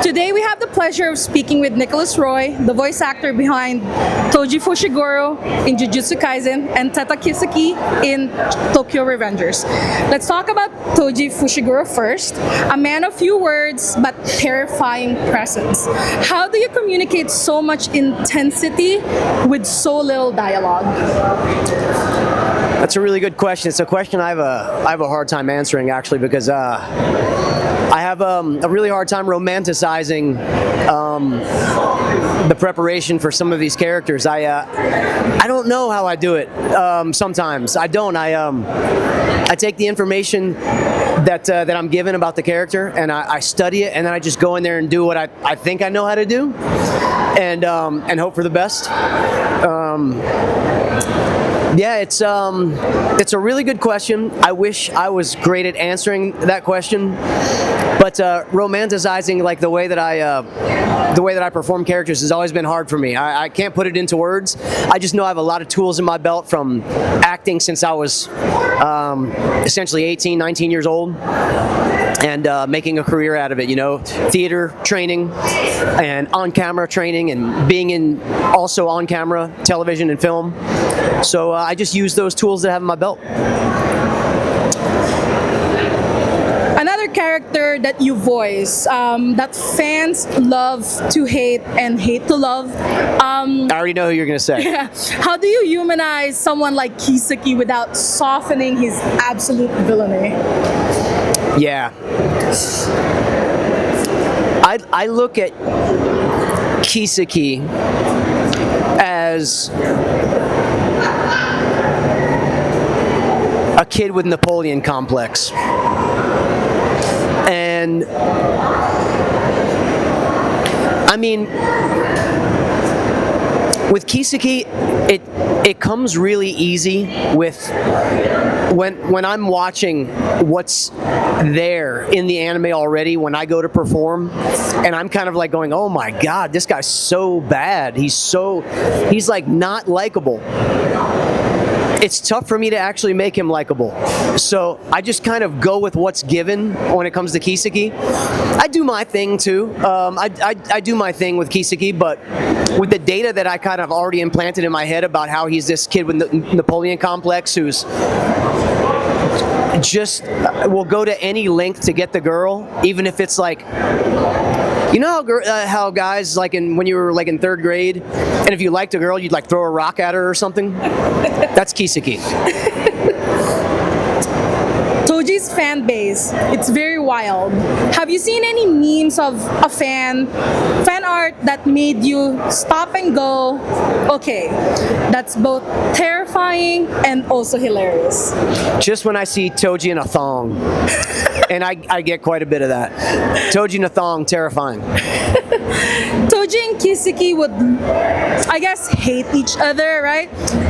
Today we have the pleasure of speaking with Nicolas Roye, the voice actor behind Toji Fushiguro in Jujutsu Kaisen and Teta Kiseki in Tokyo Revengers. Let's talk about Toji Fushiguro first. A man of few words but terrifying presence. How do you communicate so much intensity with so little dialogue? That's a really good question. It's a question I have a hard time answering, actually, because I have a really hard time romanticizing the preparation for some of these characters. I don't know how I do it. Sometimes I don't. I take the information that I'm given about the character and I study it, and then I just go in there and do what I think I know how to do, and hope for the best. Yeah, it's a really good question. I wish I was great at answering that question, but romanticizing like the way that I perform characters has always been hard for me. I can't put it into words. I just know I have a lot of tools in my belt from acting since I was essentially 18, 19 years old. And making a career out of it, you know, theater training and on-camera training and being in also on-camera television and film. So I just use those tools that I have in my belt. Another character that you voice, that fans love to hate and hate to love. I already know who you're gonna say. Yeah. How do you humanize someone like Kiseki without softening his absolute villainy? Yeah. I look at Kiseki as a kid with Napoleon complex. And I mean, with Kiseki, it comes really easy with when I'm watching what's there in the anime already when I go to perform, and I'm kind of like going, oh my god, this guy's so bad. He's like not likable. It's tough for me to actually make him likable. So I just kind of go with what's given when it comes to Kiseki. I do my thing too. I do my thing with Kiseki, but with the data that I kind of already implanted in my head about how he's this kid with Napoleon complex who's just will go to any length to get the girl, even if it's like, you know how guys like when you were like in 3rd grade, and if you liked a girl, you'd like throw a rock at her or something. That's Kiseki. Toji's fan base, it's very wild. Have you seen any memes of a fan art that made you stop and go, okay, that's both terrifying and also hilarious? Just when I see Toji in a thong. And I get quite a bit of that. Toji in a thong, terrifying. Toji and Kiseki would, I guess, hate each other, right?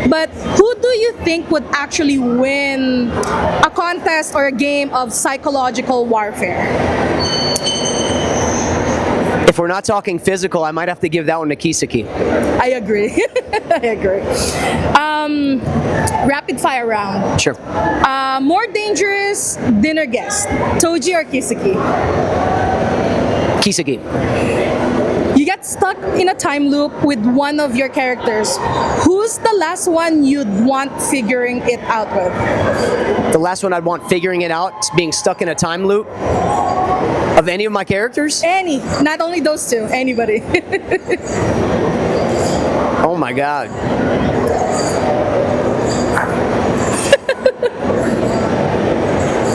But who do you think would actually win a contest or a game of psychological warfare? If we're not talking physical, I might have to give that one to Kiseki. I agree. I agree. Rapid fire round. Sure. More dangerous dinner guest, Toji or Kiseki? Kiseki. You get stuck in a time loop with one of your characters. Who's the last one you'd want figuring it out with? The last one I'd want figuring it out is being stuck in a time loop of any of my characters? Any, not only those two, anybody. Oh my god.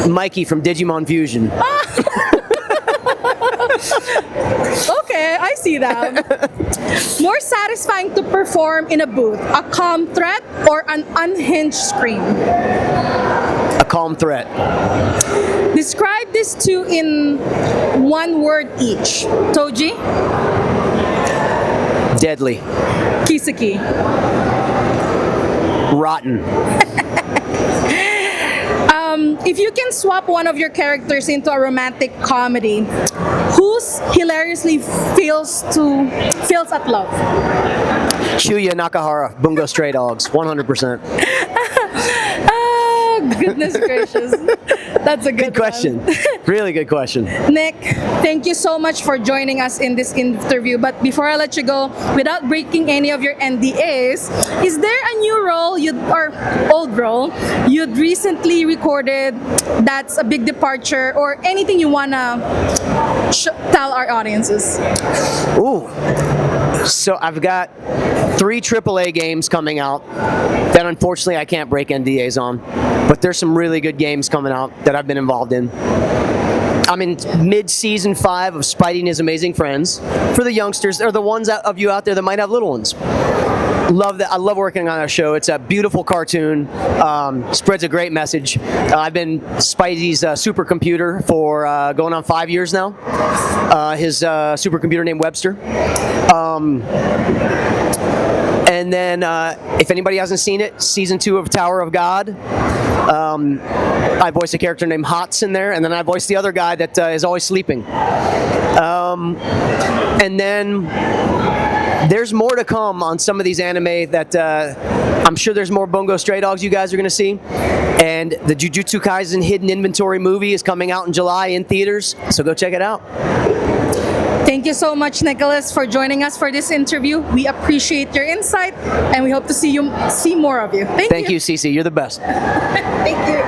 Mikey from Digimon Fusion. Okay, I see that. More satisfying to perform in a booth, a calm threat or an unhinged scream? A calm threat. Describe these two in one word each. Toji? Deadly. Kiseki? Rotten. If you can swap one of your characters into a romantic comedy, who's hilariously fails at love? Chuya Nakahara, Bungo Stray Dogs, 100%. Goodness gracious. That's a good Question. one. Really good question. Nick, thank you so much for joining us in this interview. But before I let you go, without breaking any of your NDAs, is there a new role or old role you'd recently recorded that's a big departure, or anything you wanna tell our audiences? Ooh. So I've got 3 AAA games coming out that unfortunately I can't break NDAs on, but there's some really good games coming out that I've been involved in. I'm in mid-season 5 of Spidey and His Amazing Friends. For the youngsters, or the ones of you out there that might have little ones. Love that. I love working on our show. It's a beautiful cartoon. Spreads a great message. I've been Spidey's supercomputer for going on 5 years now. His supercomputer named Webster. And then, if anybody hasn't seen it, season 2 of Tower of God. I voiced a character named Hots in there, and then I voiced the other guy that is always sleeping. And then there's more to come on some of these anime that I'm sure there's more Bungo Stray Dogs you guys are going to see. And the Jujutsu Kaisen Hidden Inventory movie is coming out in July in theaters, so go check it out. Thank you so much, Nicholas, for joining us for this interview. We appreciate your insight, and we hope to see more of you. Thank you, CeeCee. You're the best. Thank you.